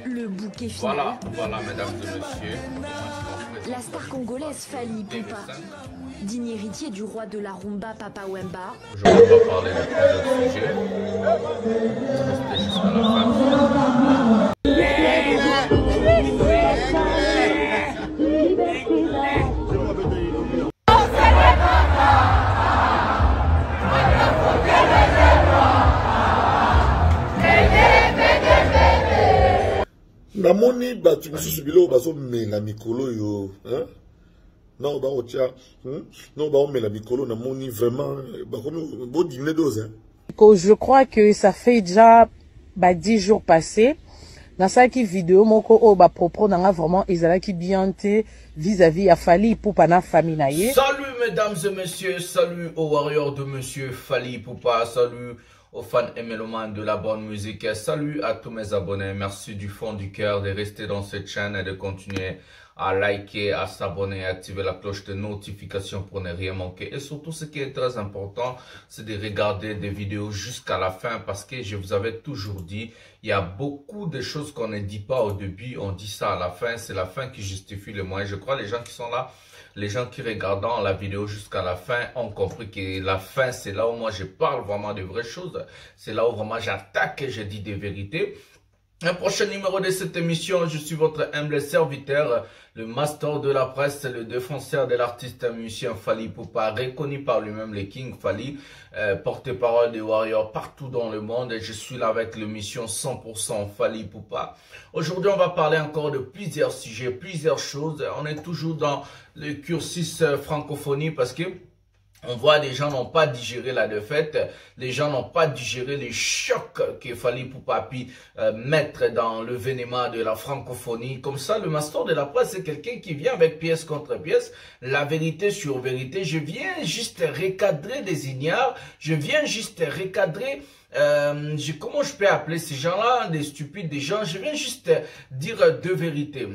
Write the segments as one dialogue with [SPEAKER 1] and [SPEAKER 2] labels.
[SPEAKER 1] Le bouquet final.
[SPEAKER 2] Voilà, mesdames et messieurs.
[SPEAKER 1] La star congolaise Fally Ipupa, digne héritier du roi de la rumba Papa Wemba.
[SPEAKER 2] Aujourd'hui, on va parler de plusieurs sujets. Restez jusqu'à la fin.
[SPEAKER 3] Namoni batu misusu bilo bazo mela mikolo yo, hein? Non ba otia, non ba mela mikolo namoni vraiment ba komi bo dîner dose.
[SPEAKER 4] Je crois que ça fait déjà 10 jours passés. Dans cette vidéo moko o ba propos nanga vraiment ezalaki bien te vis-à-vis à Fally Ipupa na famille na ye.
[SPEAKER 2] Salut mesdames et messieurs, salut aux warriors de monsieur Fally Ipupa, salut aux fans et mélomanes de la bonne musique, salut à tous mes abonnés, merci du fond du cœur de rester dans cette chaîne et de continuer à liker, à s'abonner, à activer la cloche de notification pour ne rien manquer. Et surtout, ce qui est très important, c'est de regarder des vidéos jusqu'à la fin parce que je vous avais toujours dit, il y a beaucoup de choses qu'on ne dit pas au début, on dit ça à la fin, c'est la fin qui justifie le moyen. Je crois que les gens qui sont là, les gens qui regardent la vidéo jusqu'à la fin ont compris que la fin, c'est là où moi je parle vraiment de vraies choses. C'est là où vraiment j'attaque et je dis des vérités. Un prochain numéro de cette émission, je suis votre humble serviteur, le master de la presse, le défenseur de l'artiste musicien Fally Ipupa, reconnu par lui-même le King Fally, porte-parole des Warriors partout dans le monde. Et je suis là avec l'émission 100% Fally Ipupa. Aujourd'hui, on va parler encore de plusieurs sujets, plusieurs choses. On est toujours dans le cursus francophonie parce que on voit des gens n'ont pas digéré la défaite, les gens n'ont pas digéré les chocs que Fally Ipupa a pu mettre dans le vénémat de la francophonie. Comme ça, le master de la presse, c'est quelqu'un qui vient avec pièce contre pièce, la vérité sur vérité. Je viens juste recadrer des ignares, je viens juste recadrer... comment je peux appeler ces gens-là, des stupides, des gens, je viens juste dire deux vérités.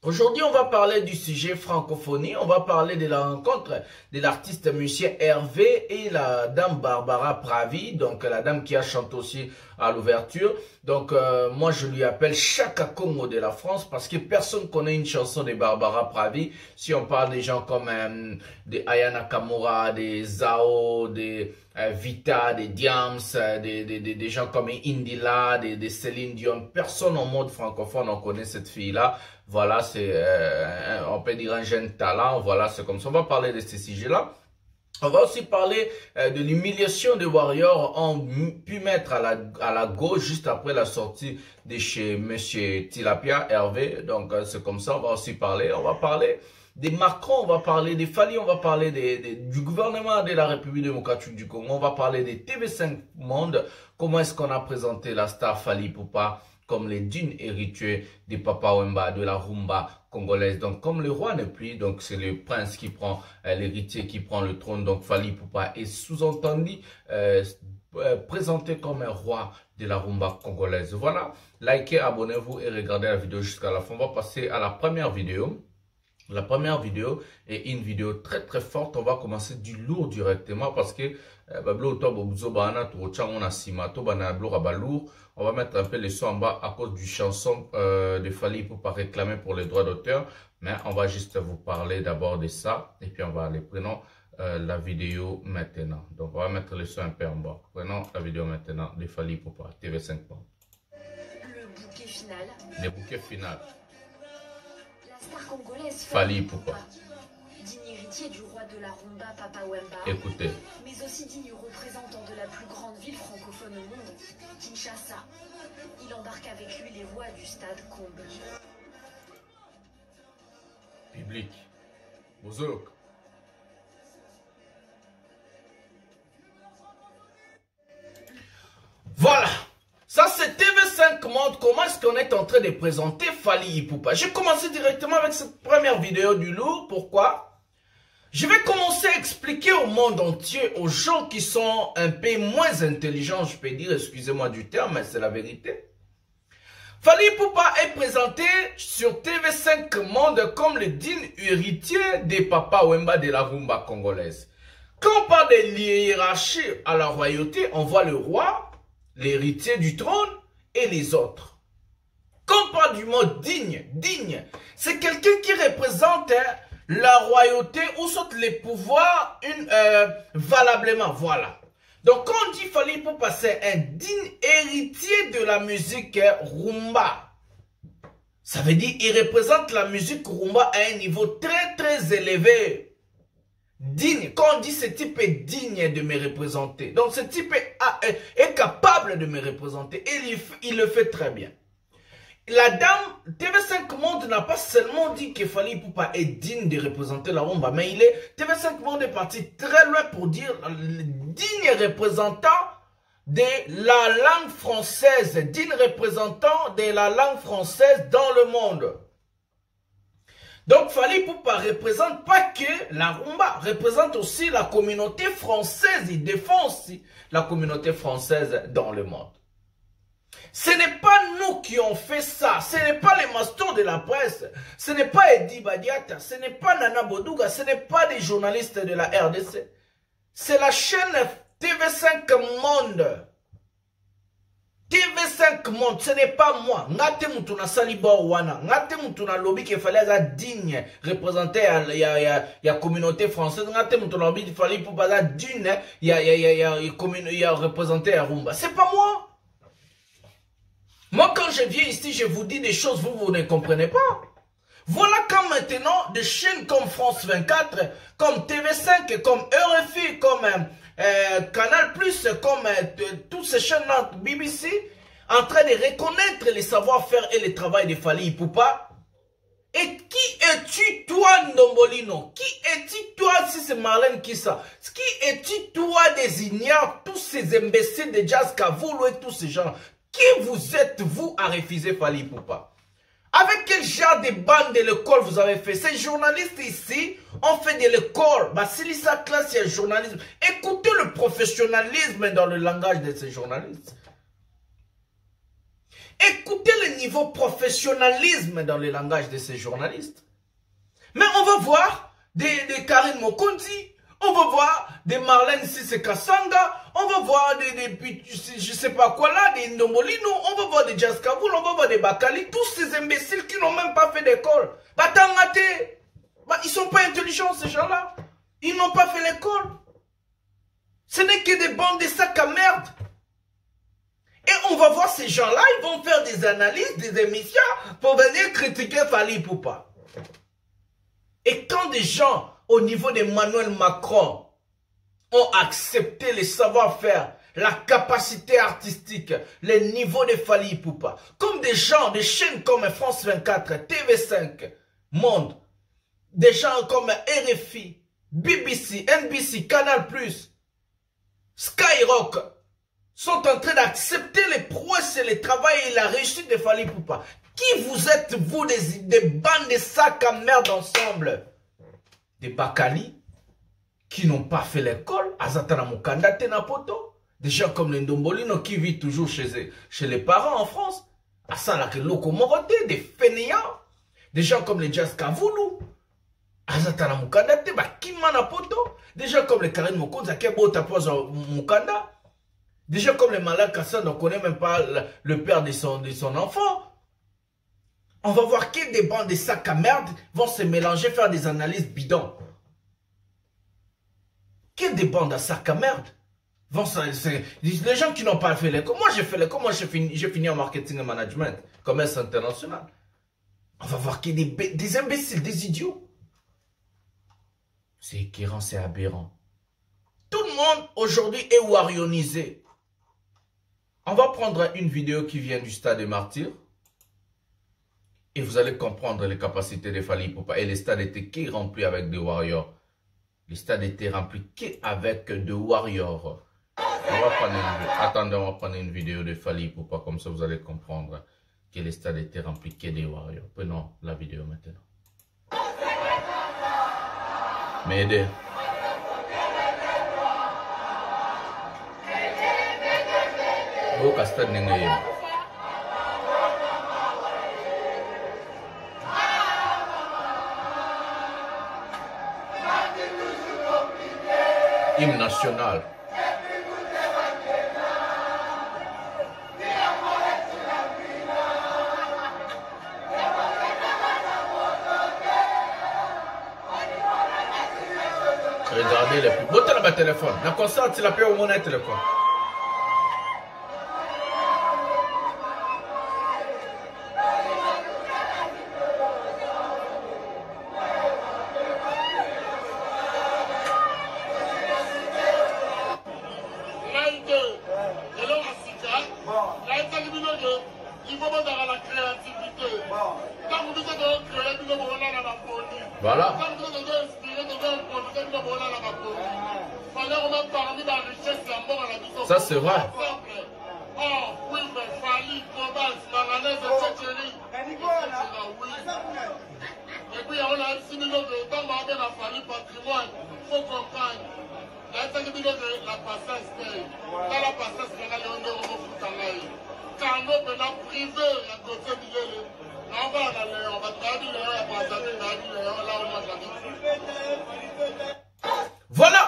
[SPEAKER 2] Aujourd'hui, on va parler du sujet francophonie. On va parler de la rencontre de l'artiste musicien Hervé et la dame Barbara Pravi. Donc, la dame qui a chanté aussi à l'ouverture. Donc, moi, je lui appelle Chaka Congo de la France parce que personne connaît une chanson de Barbara Pravi. Si on parle des gens comme des Ayana Kamura, des Zao, des Vita, des Diams, des gens comme Indila, des Céline Dion. Personne en mode francophone, on connaît cette fille-là. Voilà, c'est, on peut dire un jeune talent. Voilà, c'est comme ça. On va parler de ces sujets-là. On va aussi parler de l'humiliation des Warriors. On pu mettre à la gauche juste après la sortie de chez Monsieur Tilapia, Hervé. Donc, c'est comme ça. On va aussi parler. On va parler des Macron, on va parler des Fally, on va parler du gouvernement de la République démocratique du Congo. On va parler des TV5 Monde. Comment est-ce qu'on a présenté la star Fally Ipupa comme les dignes héritiers des Papa Wemba, de la rumba congolaise. Donc, comme le roi n'est plus, donc c'est le prince qui prend, l'héritier qui prend le trône. Donc, Fally Ipupa est sous-entendu présenté comme un roi de la rumba congolaise. Voilà, likez, abonnez-vous et regardez la vidéo jusqu'à la fin. On va passer à la première vidéo. La première vidéo est une vidéo très très forte. On va commencer du lourd directement parce que on va mettre un peu les sons en bas à cause du chanson de Fally Ipupa réclamé pour les droits d'auteur. Mais on va juste vous parler d'abord de ça et puis on va aller prenons la vidéo maintenant. Donc on va mettre les sons un peu en bas. Prenons la vidéo maintenant de Fally Ipupa, TV5 Monde.
[SPEAKER 1] Le bouquet final.
[SPEAKER 2] Le bouquet final.
[SPEAKER 1] La star congolaise
[SPEAKER 2] Fally Ipupa,
[SPEAKER 1] digne héritier du roi de la rumba Papa Wemba,
[SPEAKER 2] écoutez.
[SPEAKER 1] mais aussi digne représentant de la plus grande ville francophone au monde, Kinshasa. Il embarque avec lui les voix du stade Combe.
[SPEAKER 2] Public. Bonjour. Voilà. Ça, c'est TV5 Monde. Comment est-ce qu'on est en train de présenter Fally Ipupa? J'ai commencé directement avec cette première vidéo du lourd. Pourquoi? Je vais commencer à expliquer au monde entier, aux gens qui sont un peu moins intelligents, je peux dire, excusez-moi du terme, mais c'est la vérité. Fally Ipupa est présenté sur TV5 Monde comme le digne héritier des Papa Wemba de la rumba congolaise. Quand on parle de hiérarchie à la royauté, on voit le roi, l'héritier du trône et les autres. Quand on parle parle du mot digne. Digne, c'est quelqu'un qui représente la royauté ou soit les pouvoirs valablement. Voilà. Donc, quand on dit Fally Ipupa, c'est un digne héritier de la musique rumba. Ça veut dire qu'il représente la musique rumba à un niveau très très élevé. Digne. Quand on dit ce type est digne de me représenter. Donc, ce type est capable de me représenter. Et il le fait très bien. La dame, TV5 Monde n'a pas seulement dit que Fally Ipupa est digne de représenter la rumba, mais TV5 Monde est parti très loin pour dire digne représentant de la langue française, digne représentant de la langue française dans le monde. Donc Fally Ipupa représente pas que la rumba, représente aussi la communauté française, il défend aussi la communauté française dans le monde. Ce n'est pas nous qui ont fait ça, ce n'est pas les masters de la presse, ce n'est pas Eddie Badiata, ce n'est pas Nana Bodouga, ce n'est pas des journalistes de la RDC. C'est la chaîne TV5 Monde. TV5 Monde, ce n'est pas moi. Ngate mutuna saliba wana, ngate mutuna lobby qu'il fallait être digne, représenter la communauté française, ngate mutuna lobby qu'il fallait pour pas être digne, il y a représenter la rumba. C'est pas moi. Moi, quand je viens ici, je vous dis des choses, vous ne comprenez pas. Voilà quand maintenant, des chaînes comme France 24, comme TV5, comme RFI, comme Canal+, comme toutes ces chaînes-là, BBC, en train de reconnaître les savoir-faire et le travail de Fally Ipupa. Et qui es-tu, toi, Ndombolino? Qui es-tu, toi, si c'est Marlène Kissa? Qui es-tu, toi, des ignares, tous ces imbéciles de Jazz Kavoulou et tous ces gens? Qui vous êtes, vous, à refuser Fally Ipupa? Avec quel genre de bande de l'école vous avez fait? Ces journalistes ici ont fait de l'école. Bah, si ça classe, il y a journalisme. Écoutez le professionnalisme dans le langage de ces journalistes. Écoutez le niveau professionnalisme dans le langage de ces journalistes. Mais on va voir des Karine Mokondi. On va voir des Marlène Sissé Kassanga, on va voir des je sais pas quoi là, des Ndombolino, on va voir des Jazz Kavoul, on va voir des Bakali, tous ces imbéciles qui n'ont même pas fait d'école. Bah t'as raté. Bah ils sont pas intelligents ces gens-là. Ils n'ont pas fait l'école. Ce n'est que des bandes de sacs à merde. Et on va voir ces gens-là, ils vont faire des analyses, des émissions pour venir critiquer Fally Ipupa. Et quand des gens au niveau d'Emmanuel Macron ont accepté les savoir-faire, la capacité artistique, le niveau de Fally Ipupa, comme des gens, des chaînes comme France 24, TV5, Monde, des gens comme RFI, BBC, NBC, Canal+, Skyrock, sont en train d'accepter les prouesses et le travail et la réussite de Fally Ipupa. Qui vous êtes, vous, des bandes de sacs à merde ensemble? Des Bakali qui n'ont pas fait l'école, Azatana Mukanda Tenapoto, des gens comme les Ndombolino qui vivent toujours chez les parents en France, Asala Loko Morote, des fainéants, des gens comme les Jazz Kavoulou, Azatana Mukanda Te, Kimana Poto, des gens comme les Karine Mokonza, Kebo Tapoza Mukanda, des gens comme les Malak Kassan, on ne connaît même pas le père de son enfant. On va voir que des bandes de sacs à merde vont se mélanger, faire des analyses bidons. Que des bandes à sacs à merde vont les gens qui n'ont pas fait l'école. Moi, j'ai fait l'école. Moi, j'ai fini en marketing et management, commerce international. On va voir que des imbéciles, des idiots. C'est écœurant, c'est aberrant. Tout le monde, aujourd'hui, est warrionisé. On va prendre une vidéo qui vient du Stade des Martyrs. Et vous allez comprendre les capacités de Fally Ipupa. Et le stade était rempli avec des warriors. Le stade était rempli avec des warriors. Attendez, on va prendre une vidéo de Fally Ipupa. Comme ça, vous allez comprendre que le stade était rempli des warriors. Prenons la vidéo maintenant. M'aider. Hymne national. Paris les pubs. Botez le téléphone. La concert, tu l'appelles au monnaie téléphone. Voilà. Ça c'est vrai.
[SPEAKER 5] Et puis on a 6 millions de temps dans la famille patrimoine. Il faut comprendre. La passage paye. Dans la passage, il y a un travail. Quand on a privé, à côté de l'île, on va travailler,
[SPEAKER 2] voilà.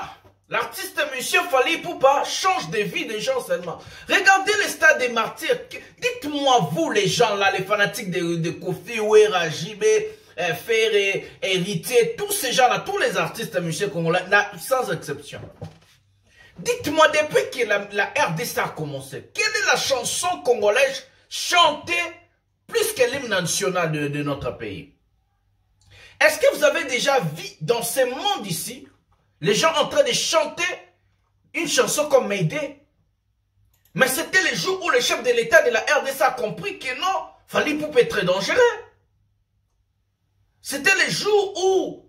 [SPEAKER 2] L'artiste Monsieur Fally Ipupa change de vie des gens seulement. Regardez le stade des martyrs. Dites-moi vous les gens là, les fanatiques de Kofi, Ouera, JB, Ferré, Héritier, tous ces gens là, tous les artistes Monsieur Congolais, sans exception. Dites-moi depuis que la RDC a commencé, quelle est la chanson congolaise chantée plus que l'hymne national de notre pays? Est-ce que vous avez déjà vu dans ce monde ici les gens en train de chanter une chanson comme Mayday? Mais c'était le jour où le chef de l'État de la RDC a compris que non, Fally Ipupa est très dangereux. C'était le jour où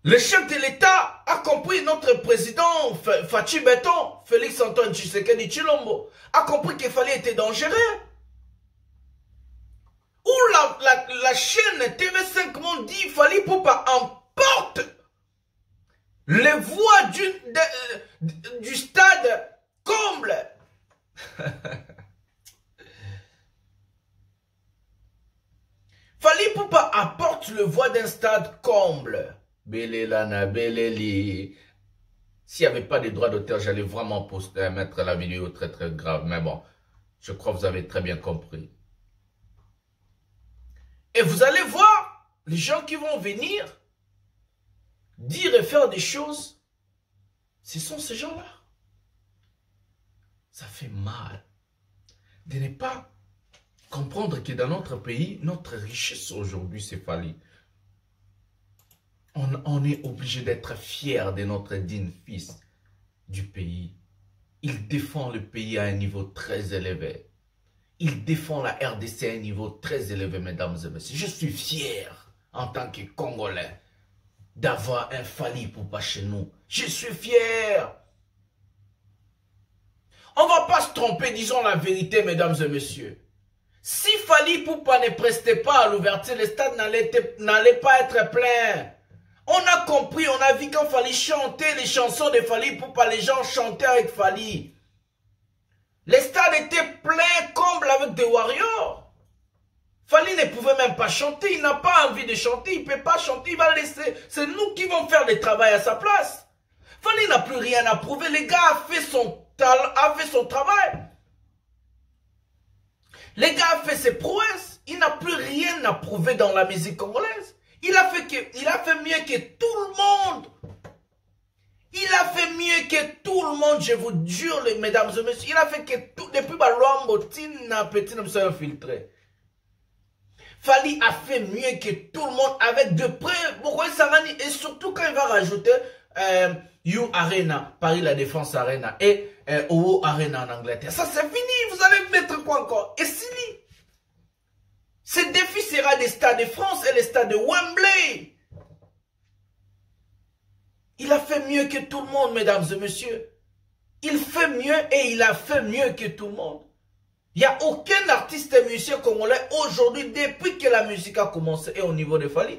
[SPEAKER 2] le chef de l'État a compris, notre président Fachi Beton, Félix Antoine Tshisekedi Tshilombo, a compris que Fally était dangereux. Où la chaîne TV5 m'ont dit Fally Ipupa emporte les voix du stade comble. Fally Ipupa apporte le voix d'un stade comble. Belelana, Beleli. S'il n'y avait pas de droits d'auteur, j'allais vraiment mettre la vidéo très très grave. Mais bon, je crois que vous avez très bien compris. Et vous allez voir les gens qui vont venir dire et faire des choses. Ce sont ces gens-là. Ça fait mal de ne pas comprendre que dans notre pays, notre richesse aujourd'hui, c'est Fally. On est obligé d'être fiers de notre digne fils du pays. Il défend le pays à un niveau très élevé. Il défend la RDC à un niveau très élevé, mesdames et messieurs. Je suis fier, en tant que Congolais, d'avoir un Fally Ipupa chez nous. Je suis fier. On ne va pas se tromper, disons la vérité, mesdames et messieurs. Si Fally Ipupa ne prestait pas à l'ouverture, le stade n'allait pas être plein. On a compris, on a vu quand Fally chanter les chansons de Fally Ipupa, les gens chantaient avec Fally. Les stades étaient pleins, comble avec des warriors. Fally ne pouvait même pas chanter, il n'a pas envie de chanter, il ne peut pas chanter, il va laisser. C'est nous qui vont faire le travail à sa place. Fally n'a plus rien à prouver, le gars a fait son travail. Le gars a fait ses prouesses, il n'a plus rien à prouver dans la musique congolaise. Il a fait mieux que tout le monde. Il a fait mieux que tout le monde, je vous jure, les mesdames et messieurs. Il a fait que tout, depuis Baloambo, Tina, Petit, nous sommes infiltrés. Fally a fait mieux que tout le monde avec de preuves. Pourquoi Sarani, et surtout quand il va rajouter You Arena, Paris La Défense Arena et OO Arena en Angleterre. Ça c'est fini, vous allez mettre quoi encore? Et Silly. Ce défi sera des stades de France et les stades de Wembley. Il a fait mieux que tout le monde, mesdames et messieurs. Il fait mieux et il a fait mieux que tout le monde. Il n'y a aucun artiste et musicien congolais aujourd'hui, depuis que la musique a commencé, et au niveau de Fally.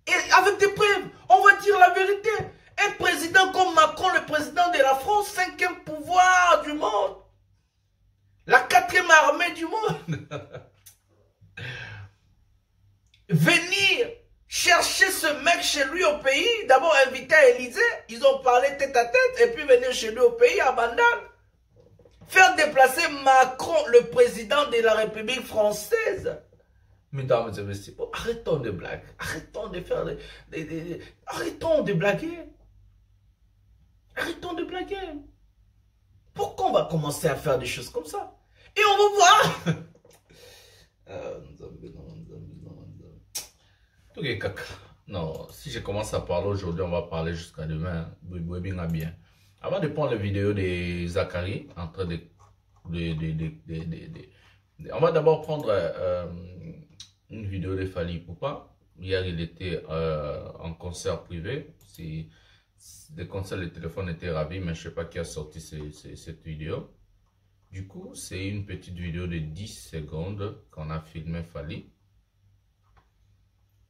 [SPEAKER 2] Et avec des preuves, on va dire la vérité. Un président comme Macron, le président de la France, 5e pouvoir du monde. La 4e armée du monde. Venir chercher ce mec chez lui au pays, d'abord invité à Élysée, ils ont parlé tête à tête, et puis venir chez lui au pays à Bandal. Faire déplacer Macron, le président de la République française. Mesdames et messieurs, arrêtons de blaguer, arrêtons de faire arrêtons de blaguer. Arrêtons de blaguer. Pourquoi on va commencer à faire des choses comme ça? Et on va voir. Non, si je commence à parler aujourd'hui, on va parler jusqu'à demain. Bien. Avant de prendre la vidéo de Zachary, en train de on va d'abord prendre une vidéo de Fally Ipupa. Hier, il était en concert privé. Des concerts, le téléphone était ravi, mais je ne sais pas qui a sorti cette vidéo. Du coup, c'est une petite vidéo de 10 secondes qu'on a filmé Fally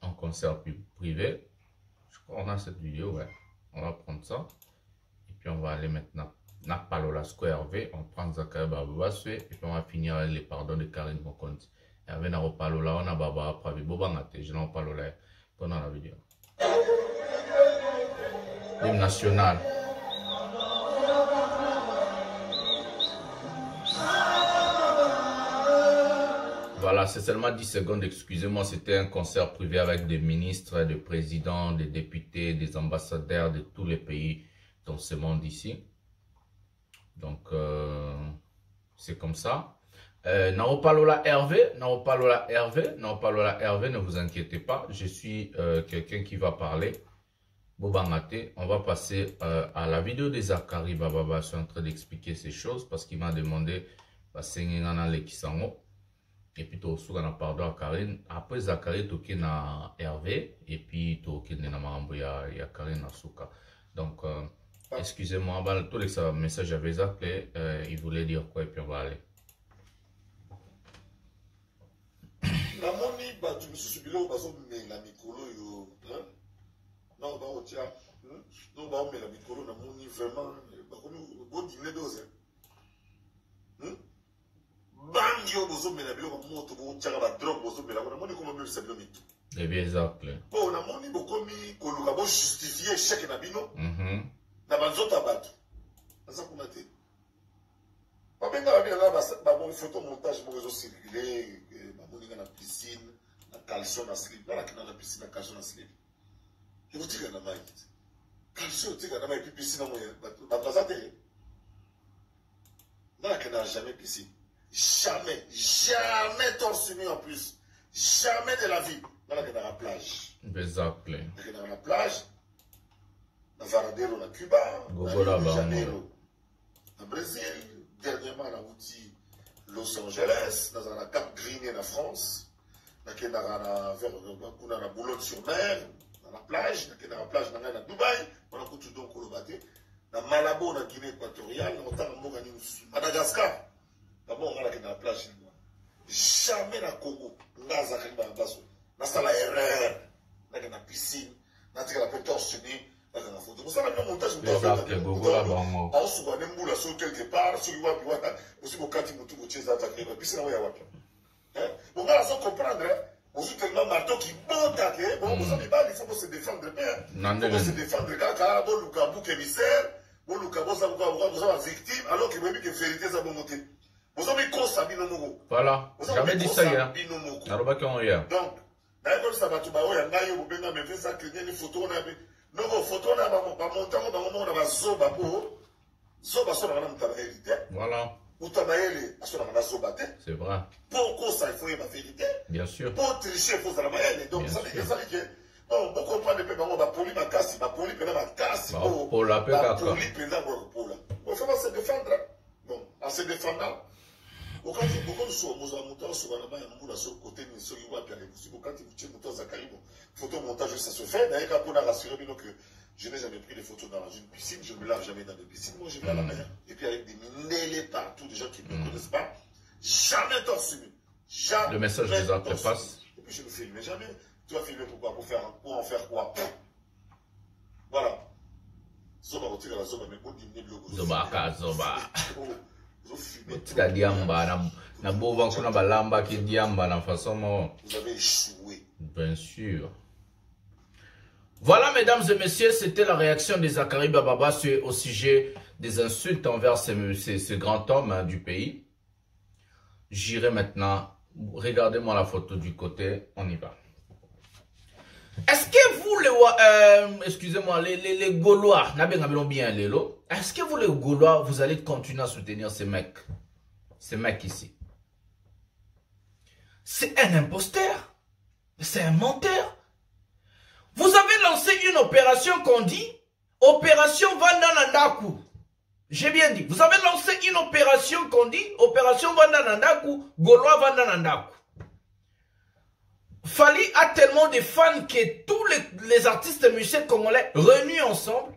[SPEAKER 2] en concert privé. Je crois qu'on a cette vidéo, ouais. On va prendre ça. Et puis, on va aller maintenant. Na Palola Square V, on prend Zachary Bababaswe, et puis on va finir avec les pardons de Karine Mokonzi. Et avec Naro Palola, on a Baba Pravi Bobangate, je n'en parle pendant la vidéo. L'hymne national. Voilà, c'est seulement 10 secondes, excusez-moi, c'était un concert privé avec des ministres, des présidents, des députés, des ambassadeurs de tous les pays dans ce monde ici. Donc, c'est comme ça. Naopalola Hervé, ne vous inquiétez pas, je suis quelqu'un qui va parler. Bobangate, on va passer à la vidéo de Zachary Bababa. Je suis en train d'expliquer ces choses parce qu'il m'a demandé et puis tu as pardon à Karine. Après Zachary, tu as Hervé et puis tu as Karine Asuka. Donc, excusez-moi, tous les messages j'avais appelé, il voulait dire quoi et puis on va aller.
[SPEAKER 3] Namoni batu misusu biloko bazomela mikolo yo, non ba otia, non ba omela mikolo namoni vraiment bakomi bo dîner dose. Bangi yo bozomela biloko moto bo otia ba drogue bozomela namoni comment même ça biloko.
[SPEAKER 2] Eh bien exactement.
[SPEAKER 3] Bon namoni bokomi koluka bo justifier échec na bino. Na banzota bato. Asa kuna te. Babenga ba bon photo montage mo réseau circuler. Dans la piscine, la caleçon à slip. Là, dans la piscine, la caleçon à slip. Et vous dites que la maille. Caleçon, vous dites que la maille, puis piscine, la présente. Là, qu'il n'a jamais piscine. Jamais, jamais torse nu en plus. Jamais de la vie. Là, qu'il n'a la plage.
[SPEAKER 2] Exactement.
[SPEAKER 3] Là, qu'il n'a la plage. La Varadero, la Cuba.
[SPEAKER 2] Gogola,
[SPEAKER 3] Janeiro, la Brésil. Dernièrement, la outil. Los Angeles, dans la Cap Green en France, dans la Boulogne-sur-Mer, dans la plage, dans la plage dans Dubaï, on a coupé donc Kolobaté, dans Malabo, dans Guinée équatoriale, dans Madagascar, d'abord on a dans la plage. Jamais dans Congo, dans la erreur, dans la piscine, dans la pétorche-née. Vous savez, le montage, vous avez quelque part, sur le web, aussi au cas où vous avez puis c'est vous allez comprendre, vous avez tellement marteau qui monte, vous savez pas, il faut se défendre, il faut se défendre, car vous avez un émissaire, vous avez une victime, alors que vous avez une vérité, ça va monter. Vous avez un cause à Binomogo.
[SPEAKER 2] Voilà, j'avais dit ça hier.
[SPEAKER 3] Donc, d'ailleurs, ça va tout bas, il y a un peu de ça, il y a une photo, non, photo là, on a zoba pour zoba sur la vérité.
[SPEAKER 2] Voilà.
[SPEAKER 3] C'est
[SPEAKER 2] vrai.
[SPEAKER 3] Pourquoi ça, il faut la vérité.
[SPEAKER 2] Bien sûr.
[SPEAKER 3] Pour tricher, il faut la maille. Donc, ça veut dire que, bon, pour comprendre, on va polir ma casse, il va polir ma casse.
[SPEAKER 2] Pour la paix, d'accord.
[SPEAKER 3] Il faut se défendre. Bon, en se défendant, quand vous sur Mozamuta, sur la main, on a sur le côté, mais sur le web, quand vous tirez le Zachary, photo montage, ça se fait. D'ailleurs, pour rassurer, que je n'ai jamais pris des photos dans une piscine, je ne me lave jamais dans des piscines, moi je vais à la mer. Et puis avec des minélés partout, des gens qui ne me connaissent pas, jamais torse nu. Jamais.
[SPEAKER 2] Le message des autres passe.
[SPEAKER 3] Et puis je ne filme jamais. Tu vas filmer pourquoi? Pour en faire quoi? Voilà. Zoba, retire la zoba, mais bon, dîner de logo.
[SPEAKER 2] Zoba, zoba. Tika diamba na bova kuna balamba ki diamba na façon mo.
[SPEAKER 3] Vous avez échoué.
[SPEAKER 2] Bien sûr. Voilà, mesdames et messieurs, c'était la réaction de Zachary Bababa au sujet des insultes envers ce grand homme du pays. J'irai maintenant. Regardez-moi la photo du côté. On y va. Est-ce que vous, excusez-moi, les Gaulois, est-ce que vous, les Gaulois, vous allez continuer à soutenir ces mecs ici? C'est un imposteur. C'est un menteur. Vous avez lancé une opération qu'on dit Opération Vanda Nandaku. J'ai bien dit. Vous avez lancé une opération qu'on dit Opération Vanda Nandaku, Gaulois Vanda Nandaku. Fally a tellement de fans que tous les artistes musiciens congolais réunis ensemble,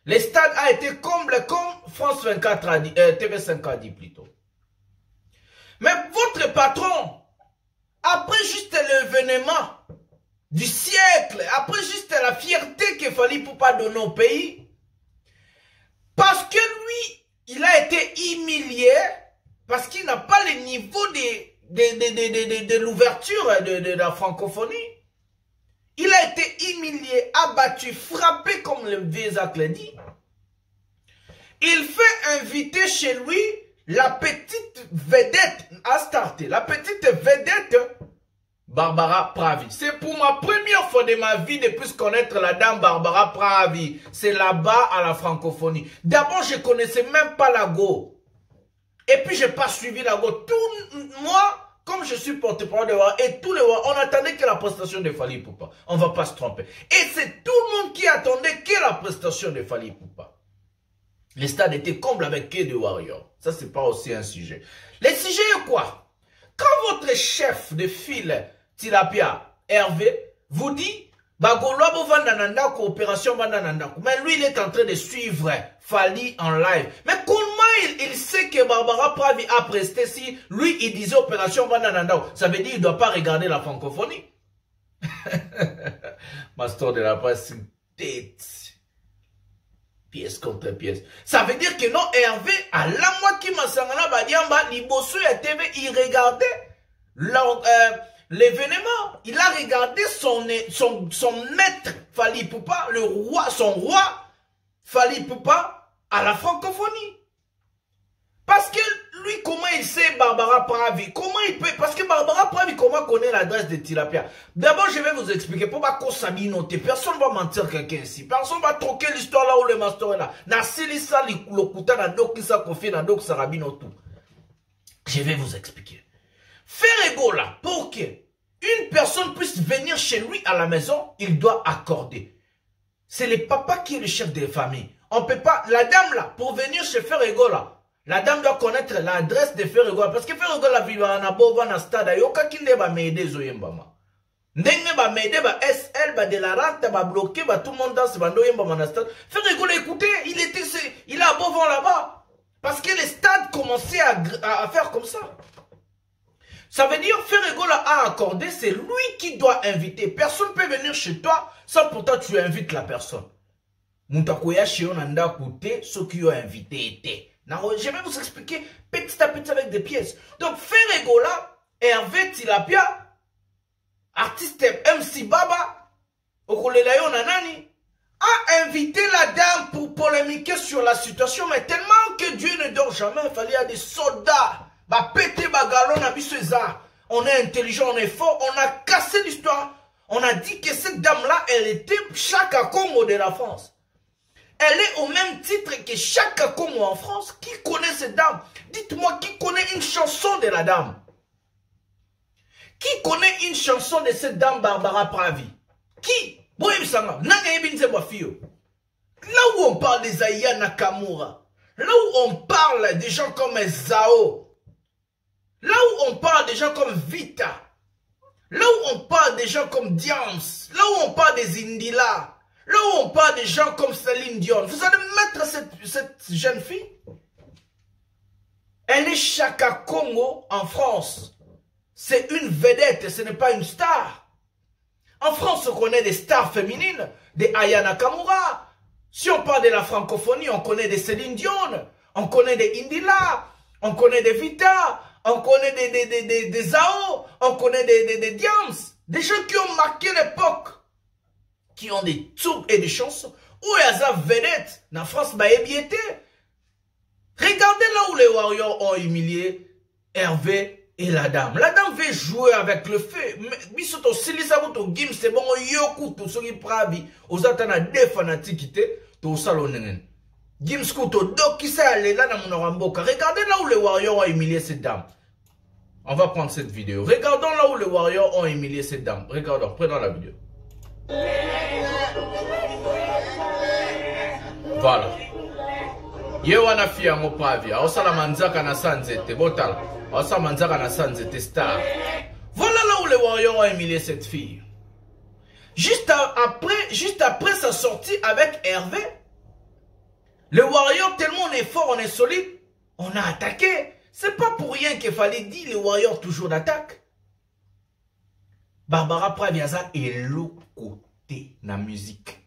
[SPEAKER 2] les stades a été comblé comme France 24 a dit, TV5 a dit plutôt. Mais votre patron, après juste l'événement du siècle, après juste la fierté qu'il fallait pour pas donner au pays, parce que lui, il a été humilié, parce qu'il n'a pas le niveau de l'ouverture de la francophonie. Il a été humilié, abattu, frappé comme le vieux Zach l'a dit. Il fait inviter chez lui la petite vedette à starter. La petite vedette Barbara Pravi. C'est pour ma première fois de ma vie de plus connaître la dame Barbara Pravi. C'est là-bas à la francophonie. D'abord, je ne connaissais même pas la Go. Et puis, je n'ai pas suivi la Go. Moi, comme je suis porte-parole de War, et tous les War, on attendait que la prestation de Fally Ipupa. On ne va pas se tromper. Et c'est tout le monde qui attendait que la prestation de Fally Ipupa. Les stades étaient combles avec que de Warriors. Ça, c'est pas aussi un sujet. Le sujet est quoi? Quand votre chef de file, Tilapia, Hervé, vous dit, Bagoloa Bovandananda, coopération Vandananda. Mais lui, il est en train de suivre Fally en live. Mais comment il sait que Barbara Pravi a presté si lui, il disait opération Vandananda? Ça veut dire qu'il ne doit pas regarder la francophonie. Master de la presse, tête. Pièce contre pièce. Ça veut dire que non, Hervé, à la moitié qui m'a sangana, Badiamba, Libosu et TV, il regardait l'événement. Il a regardé son maître, Fally Ipupa, le roi, son roi, Fally Ipupa, à la francophonie. Parce que lui, comment il sait Barbara Pravi? Comment il peut? Parce que Barbara Pravi, comment connaît l'adresse de Tilapia? D'abord, je vais vous expliquer. Pour pas qu'on s'habille noter. Personne ne va mentir quelqu'un ici. Personne ne va troquer l'histoire là où le master est là. Na silisa l'ikuta na dokisa kofi na dok sarabino tout. Je vais vous expliquer. Ferrego là, pour que une personne puisse venir chez lui à la maison, il doit accorder. C'est le papa qui est le chef de famille. On peut pas, la dame là, pour venir chez Ferrego là, la dame doit connaître l'adresse de Ferrego. Parce que Ferrego la ville en a beau na stade. Yoka kinde ba m'aider zoyembama. Ndenge ba m'aider ba SL ba de la rente ba bloqué ba tout le monde dans ce bando yembama na stade. Ferrego l'a écouté. Il a beau vent là-bas. Parce que les stades commençaient à faire comme ça. Ça veut dire Ferrego là a accordé. C'est lui qui doit inviter. Personne ne peut venir chez toi sans pourtant tu invites la personne. Moutakoya chez Nanda Koute, ceux qui ont invité étaient. Je vais vous expliquer petit à petit avec des pièces. Donc, Ferrego là, Hervé Tilapia, artiste MC Baba, Okolelayo Nanani, a invité la dame pour polémiquer sur la situation, mais tellement que Dieu ne dort jamais, il fallait à des soldats, bah péter bagalon à Bisseza. On est intelligent, on est fort, on a cassé l'histoire. On a dit que cette dame-là, elle était Chaka Congo de la France. Elle est au même titre que Chaka Congo en France. Qui connaît cette dame? Dites-moi qui connaît une chanson de la dame? Qui connaît une chanson de cette dame Barbara Pravi? Qui? Là où on parle des Aya Nakamura, là où on parle des gens comme Zao, là où on parle des gens comme Vita, là où on parle des gens comme Diams, là où on parle des Indila, là où on parle des gens comme Céline Dion, vous allez mettre cette jeune fille? Elle est Chaka Congo en France. C'est une vedette, ce n'est pas une star. En France, on connaît des stars féminines, des Aya Nakamura. Si on parle de la francophonie, on connaît des Céline Dion, on connaît des Indila, on connaît des Vita, on connaît des Zao, on connaît des Diams. Des gens qui ont marqué l'époque. Qui ont des tubes et des chansons. Où est la vedette? En France, bah, était. Regardez là où les Warriors ont humilié Hervé Et la dame veut jouer avec le feu. Bisoto silisa to game c'est bon yoku to soki prabi. Ozatana deux fanatiques to salonenen. Game skuto doki sa lela na monoramboka. Regardez là où les Warriors ont humilié cette dame. On va prendre cette vidéo. Regardons là où les Warriors ont humilié cette dame. Regardons, prenons la vidéo. Voilà. Yewana fia mo pravi. Osala manzaka na sanzete botal. Osa manzaka na sanzete star. Voilà là où les Warriors ont humilié cette fille. Juste après sa sortie avec Hervé, les Warriors, tellement on est fort, on est solide, on a attaqué. C'est pas pour rien qu'il fallait dire les Warriors toujours d'attaque. Barbara Pravi aza elo côté na musique.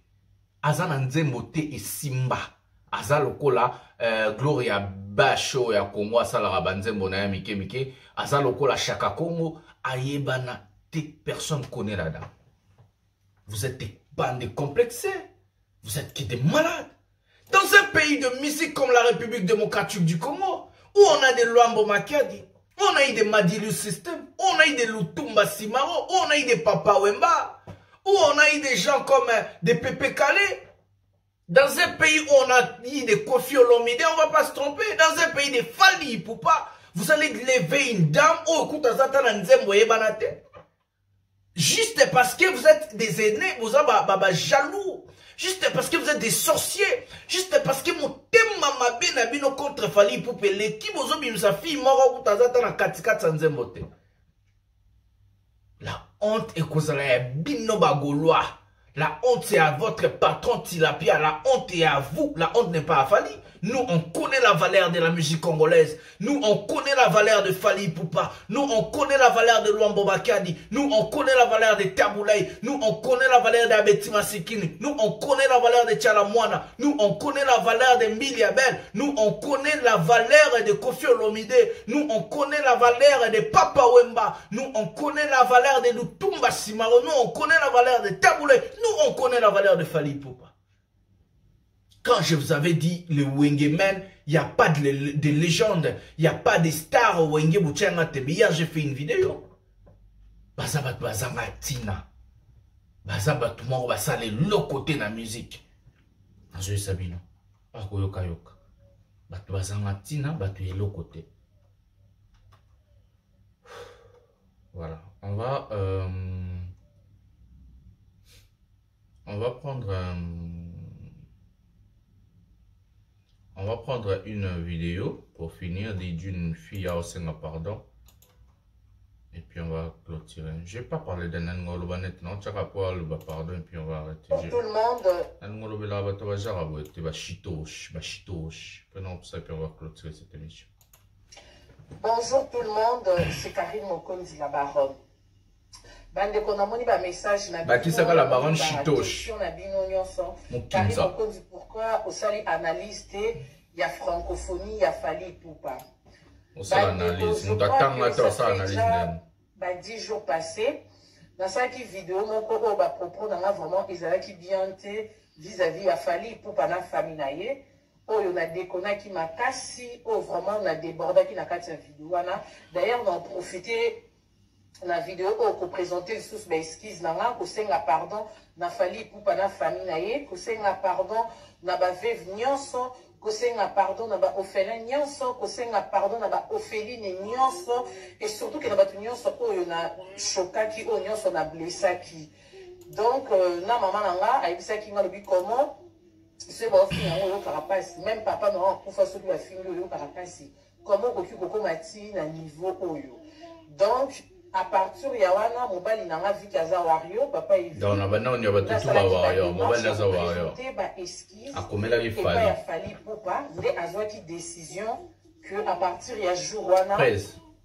[SPEAKER 2] Aza na nzembo et Simba. Aza lokola Gloria Basho ya Kongo asala rabanzembo na ya mike. Aza lokola Chaka Kongo ayebana te personne connaît la dame. Vous êtes des bandes complexées. Vous êtes qui des malades. Dans un pays de musique comme la République démocratique du Congo, où on a des Luambo Makadi, on a eu des Madilu System, on a eu des Lutumba Simaro, on a eu des Papa Wemba, où on a eu des gens comme des Pépé Calé. Dans un pays où on a eu des Kofi Olomide, on ne va pas se tromper. Dans un pays des Fali Poupa, vous allez lever une dame, oh écoute, juste parce que vous êtes des aînés, vous êtes jaloux. Juste parce que vous êtes des sorciers. Juste parce que mon thème m'a bien abino contre Fali Poupa. L'équipe aux hommes, sa fille mort na katika sanzembote. La honte est cause la bino bagoloa. La honte c'est à votre patron Tilapia. La honte est à vous. La honte n'est pas à Fali. Nous, on connaît la valeur de la musique congolaise. Nous, on connaît la valeur de Fali Poupa. Nous, on connaît la valeur de Luambo Bakadi. Nous, on connaît la valeur de Taboulaye. Nous, on connaît la valeur d'Abeti Masikini. Nous, on connaît la valeur de Tchalamwana. Nous, on connaît la valeur de Miliabel. Nous, on connaît la valeur de Kofi Olomide. Nous, on connaît la valeur de Papa Wemba. Nous, on connaît la valeur de Lutumba Simaro. Nous, on connaît la valeur de Taboulaye. Nous, on connaît la valeur de Fali Poupa. Quand je vous avais dit, le Wengemen, il n'y a pas de légende, il n'y a pas de stars au Wenge Bouchanga Tebe. Hier, j'ai fait une vidéo. Bazabat Bazanga Tina. Bazabat Moro Basale, l'autre côté de la musique. Je Sabino. Akoyoka Yoka. Batu Bazanga Tina, Batu l'autre côté. Voilà. On va prendre une vidéo pour finir d'une fille à Osenga, pardon. Et puis on va clôturer. Je ne vais pas parler d'un Angolobanet, non, tu vas pas le pardon, et puis on va arrêter.
[SPEAKER 4] Pour tout le monde.
[SPEAKER 2] Angolobela, tu vas jarabouer, tu vas chitoche. Prenons ça, et puis on va clôturer cette émission.
[SPEAKER 4] Bonjour tout le monde, c'est Karine Mokonzi, la baronne. Bande konamoni ba message na
[SPEAKER 2] bino. Qui ça la baronne chitoche.
[SPEAKER 4] Na bino nyonso. Karine Mokonzi, pourquoi osali analyste ya francophonie ya Fali Poupa.
[SPEAKER 2] Osali analyse, nous t'attendons là ça analyse même.
[SPEAKER 4] Ba 10 jours passés, dans cette vidéo moko ba propos na vraiment ezalaki bien te vis-à-vis ya Fali Poupa na famille na ye. Oyo na dékonaki makasi, oh vraiment on a débordé na kati ya vidéo wana. D'ailleurs on a profité la vidéo pour présenter sous mes excuses nanga ko senga pardon na Fali Poupa na famille na ye, ko senga pardon na ba veuve nyonso, ko senga pardon na ba orphelin nyonso, ko senga pardon na ba orpheline nyonso, et surtout que na ba nyonso oyo na chokaki oyo nyonso na blessaki. Donc na maman nanga ayebisaki nga lobi comment c'est bon fille yango yo karapasi, même papa na kufa soki ba fille yo karapasi, comment koki koko mati na niveau oyo. Donc à partir de Yawana, mobile n'a pas vu qu'Aza Wario, papa est venu.
[SPEAKER 2] Donc, on a battu tout Wario, mobile n'a Wario.
[SPEAKER 4] À combien il fallait Poupa, mais Aza qui décision que à partir de Jouana,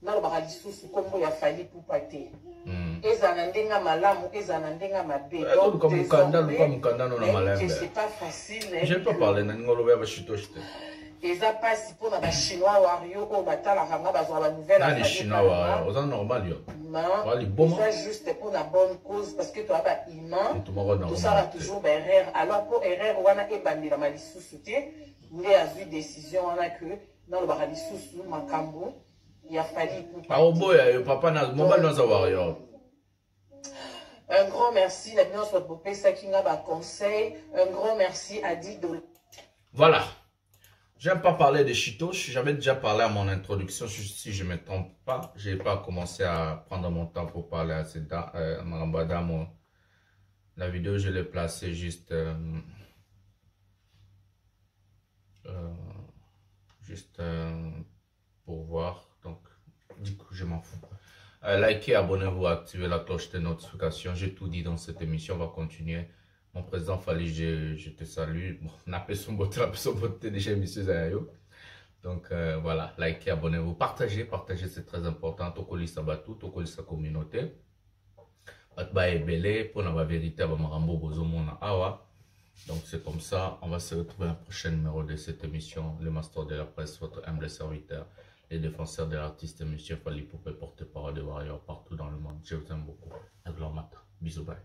[SPEAKER 4] dans le baradisou, comme il a fallu Poupa. Et Zanandenga Malamu, et Zanandenga Mabé. Donc, c'est pas facile.
[SPEAKER 2] Je ne peux pas parler, n'a pas chitoche.
[SPEAKER 4] Et ça passe pour les Chinois Wario au bataille la ranga bazwa la nouvelle.
[SPEAKER 2] Les Chinois Wario, c'est normal yo.
[SPEAKER 4] Non, c'est juste pour la bonne cause parce que tu as pas humain. Tout ça va toujours erreur. Alors pour erreur wana e bandi la malisusu te, mais a vu décision wana que dans le baralisou makambo Il a fallu pour
[SPEAKER 2] papa n'a warrior.
[SPEAKER 4] Un grand merci, la bilan soit pour Sakinga ba conseil. Un grand merci à Dido.
[SPEAKER 2] Voilà. J'aime pas parler de Chitos. J'avais déjà parlé à mon introduction. Si je ne me trompe pas, j'ai pas commencé à prendre mon temps pour parler à cette dame. La vidéo, je l'ai placée juste pour voir. Donc, du coup, je m'en fous. Likez, abonnez-vous, activez la cloche de notification. J'ai tout dit dans cette émission. On va continuer. Mon président Fali, je te salue. Bon, on a fait son beauté déjà, monsieur Zayayo. Donc, voilà, likez, abonnez-vous. Partagez, c'est très important. Tokoli Sabatou, Tokoli sa communauté. Batba est belé pour la vérité. Donc, c'est comme ça. On va se retrouver dans un prochain numéro de cette émission. Le Master de la Presse, votre humble serviteur. Les défenseurs de l'artiste, monsieur Fali Poupa, porte-parole de Warrior partout dans le monde. Je vous aime beaucoup. À grand matin. Bisous, bye.